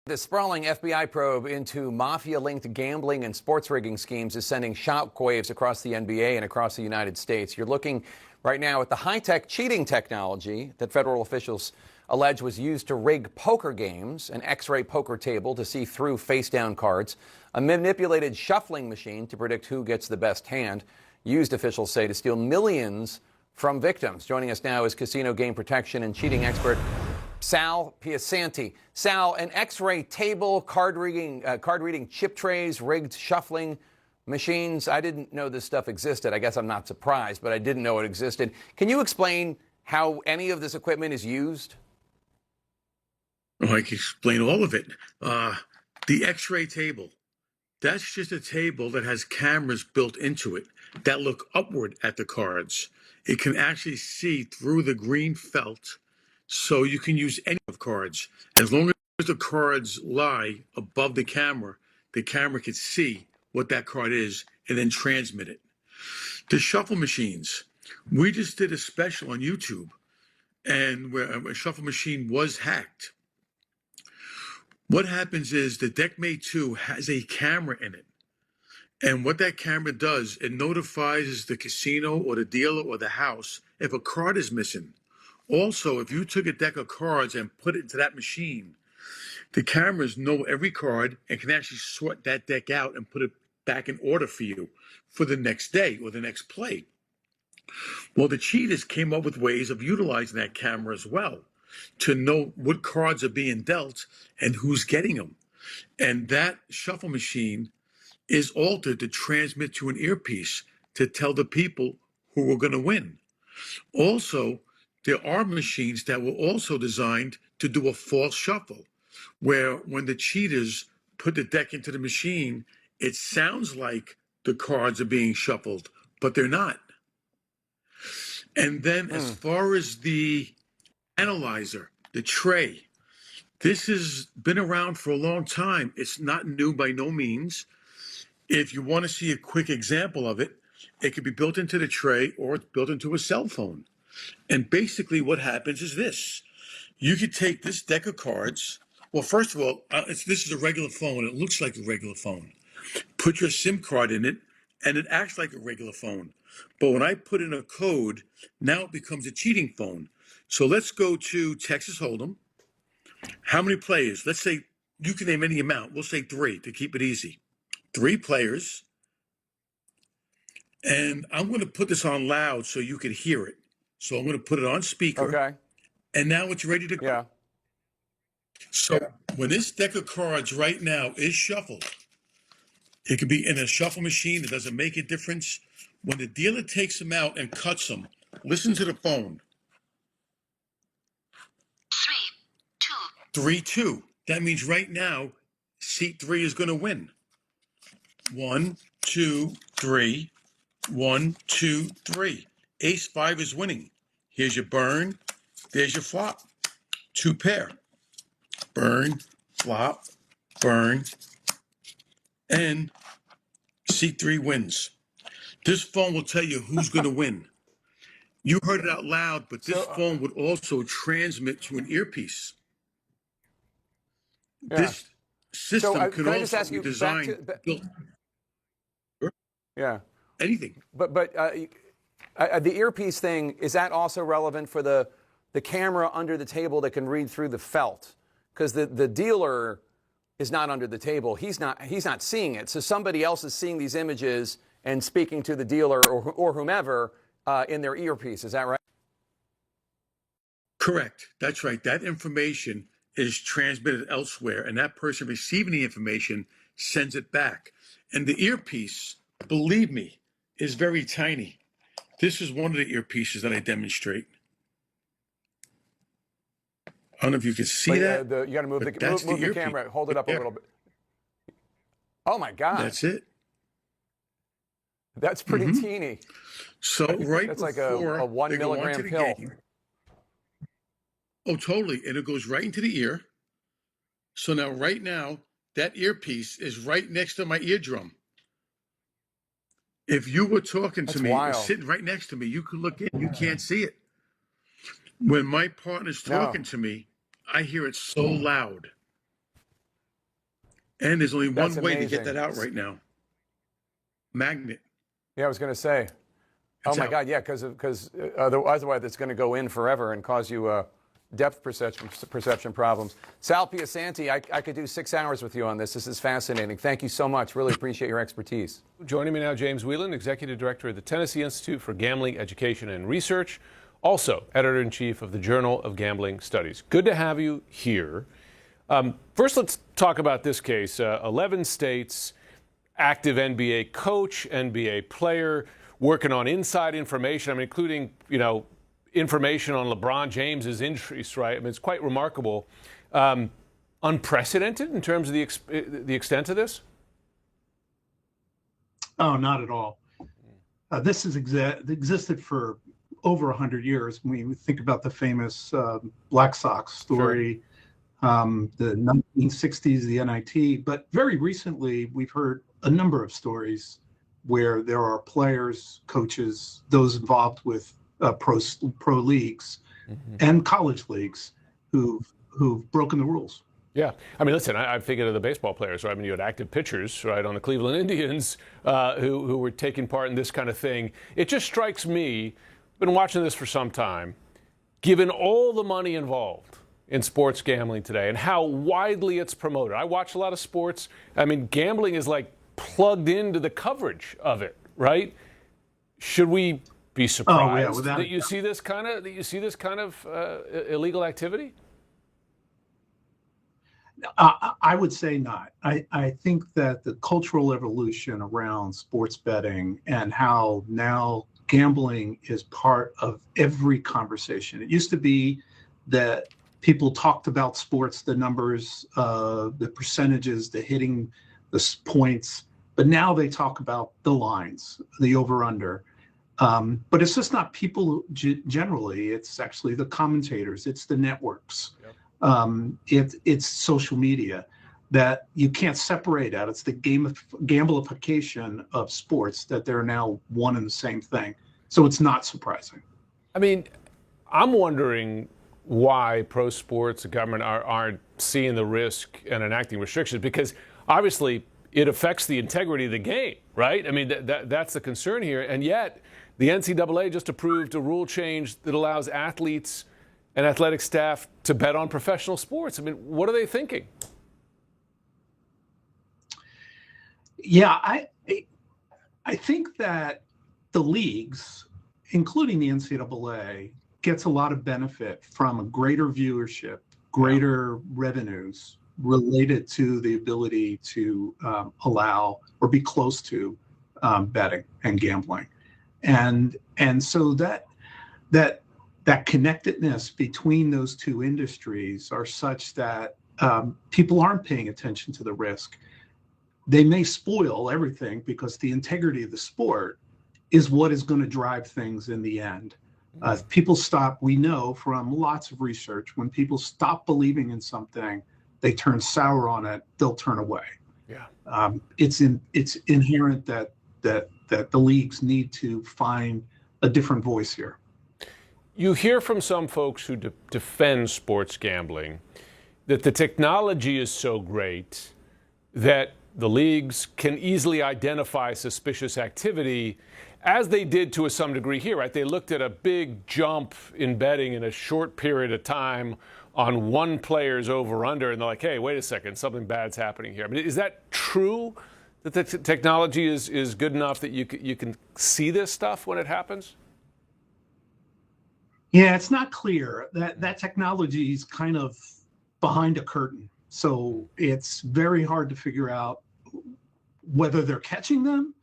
The sprawling FBI probe into mafia-linked gambling and sports rigging schemes is sending shockwaves across the NBA and across the United States. You're looking right now at the high-tech cheating technology that federal officials allege was used to rig poker games, an X-ray poker table to see through face-down cards, a manipulated shuffling machine to predict who gets the best hand, used, officials say, to steal millions from victims. Joining us now is casino game protection and cheating expert Sal Piasanti. Sal, an X-ray table, card reading chip trays, rigged shuffling machines. I didn't know this stuff existed. I guess I'm not surprised, but I didn't know it existed. Can you explain how any of this equipment is used? Oh, I can explain all of it. The X-ray table, that's just a table that has cameras built into it that look upward at the cards. It can actually see through the green felt, so you can use any of cards. As long as the cards lie above the camera can see what that card is and then transmit it. The shuffle machines, we just did a special on YouTube, and where a shuffle machine was hacked. What happens is the Deckmate 2 has a camera in it. And what that camera does, it notifies the casino or the dealer or the house if a card is missing. Also, if you took a deck of cards and put it into that machine, the cameras know every card and can actually sort that deck out and put it back in order for you for the next day or the next play. Well, the cheaters came up with ways of utilizing that camera as well to know what cards are being dealt and who's getting them. And that shuffle machine is altered to transmit to an earpiece to tell the people who are going to win. Also, there are machines that were also designed to do a false shuffle, where when the cheaters put the deck into the machine, it sounds like the cards are being shuffled, but they're not. And then as far as the analyzer, the tray, this has been around for a long time. It's not new by no means. If you want to see a quick example of it, it could be built into the tray or it's built into a cell phone. And basically what happens is this. You could take this deck of cards. Well, first of all, this is a regular phone. It looks like a regular phone. Put your SIM card in it, and it acts like a regular phone. But when I put in a code, now it becomes a cheating phone. So let's go to Texas Hold'em. How many players? Let's say you can name any amount. We'll say 3 to keep it easy. 3 players. And I'm going to put this on loud so you can hear it. So I'm going to put it on speaker. Okay. And now it's ready to go. Yeah. So when this deck of cards right now is shuffled, it could be in a shuffle machine. It doesn't make a difference. When the dealer takes them out and cuts them, listen to the phone. 3-2. That means right now, seat 3 is going to win. 1, 2, 3. 1, 2, 3. Ace 5 is winning. Here's your burn. There's your flop. 2 pair. Burn, flop, burn, and seat 3 wins. This phone will tell you who's going to win. You heard it out loud, but this phone would also transmit to an earpiece. Yeah. This system could also be designed. Yeah. Anything. But the earpiece thing, is that also relevant for the camera under the table that can read through the felt? Because the dealer is not under the table. He's not seeing it. So somebody else is seeing these images and speaking to the dealer or whomever in their earpiece. Is that right? Correct. That's right. That information is transmitted elsewhere, and that person receiving the information sends it back. And the earpiece, believe me, is very tiny. This is one of the earpieces that I demonstrate. I don't know if you can see that. You got to move the camera. Hold it up a little bit. Oh my God! That's it. That's pretty teeny. So right that's before like a 1 milligram pill. Oh, totally, and it goes right into the ear. So now, right now, that earpiece is right next to my eardrum. If you were talking to me, sitting right next to me, you could look in. You can't see it. When my partner's talking to me, I hear it so loud. And there's only That's one way to get amazing. that out right now. Magnet. Yeah, I was going to say. Oh It's my out. God, yeah, because otherwise it's going to go in forever and cause you depth perception problems. Sal Piasanti, I could do 6 hours with you on this. This is fascinating. Thank you so much. Really appreciate your expertise. Joining me now, James Whelan, Executive Director of the Tennessee Institute for Gambling Education and Research, also Editor-in-Chief of the Journal of Gambling Studies. Good to have you here. First, let's talk about this case. 11 states, active NBA coach, NBA player, working on inside information, including, information on LeBron James's injuries, right? It's quite remarkable. Unprecedented in terms of the extent of this? Oh, not at all. This has existed for over 100 years. When we think about the famous Black Sox story, the 1960s, the NIT, but very recently we've heard a number of stories where there are players, coaches, those involved with pro leagues and college leagues who've broken the rules. Yeah. Listen, I'm thinking of the baseball players, right? You had active pitchers, right, on the Cleveland Indians who were taking part in this kind of thing. It just strikes me, been watching this for some time, given all the money involved in sports gambling today and how widely it's promoted. I watch a lot of sports. Gambling is like plugged into the coverage of it, right? Should we be surprised that you see this kind of illegal activity? I would say not. I think that the cultural evolution around sports betting and how now gambling is part of every conversation. It used to be that people talked about sports, the numbers, the percentages, the hitting, the points, but now they talk about the lines, the over-under. But it's just not people generally. It's actually the commentators. It's the networks. Yep. It's social media that you can't separate out. It's the gamification of sports that they're now one and the same thing. So it's not surprising. I'm wondering why pro sports, the government aren't seeing the risk and enacting restrictions, because obviously it affects the integrity of the game, right? That's the concern here. And yet the NCAA just approved a rule change that allows athletes and athletic staff to bet on professional sports. What are they thinking? Yeah, I think that the leagues, including the NCAA, gets a lot of benefit from a greater viewership, greater revenues related to the ability to allow or be close to betting and gambling. And so that connectedness between those two industries are such that people aren't paying attention to the risk. They may spoil everything because the integrity of the sport is what is going to drive things in the end. If people stop, we know from lots of research, when people stop believing in something, they turn sour on it, they'll turn away. Yeah. It's inherent that the leagues need to find a different voice here. You hear from some folks who defend sports gambling that the technology is so great that the leagues can easily identify suspicious activity, as they did to some degree here, right? They looked at a big jump in betting in a short period of time on one player's over-under, and they're like, hey, wait a second, something bad's happening here. Is that true, that the technology is good enough that you can see this stuff when it happens? Yeah, it's not clear. That technology is kind of behind a curtain. So it's very hard to figure out whether they're catching them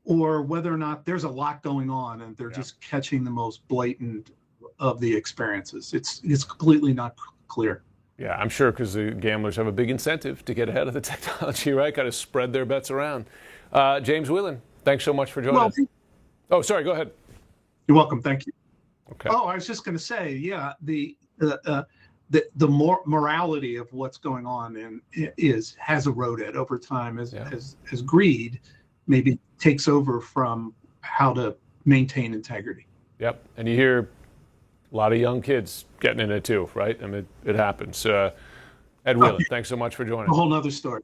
or whether or not there's a lot going on and they're just catching the most blatant of the experiences. It's completely not clear. Yeah, I'm sure, because the gamblers have a big incentive to get ahead of the technology, right? Got to spread their bets around. James Whelan, thanks so much for joining us. Oh, sorry, go ahead. You're welcome. Thank you. Okay. Oh, I was just going to say, yeah, the morality of what's going on has eroded over time as greed maybe takes over from how to maintain integrity. Yep, and you hear a lot of young kids getting in it too, right? It happens. Ed Whelan, thanks so much for joining us. A whole nother story.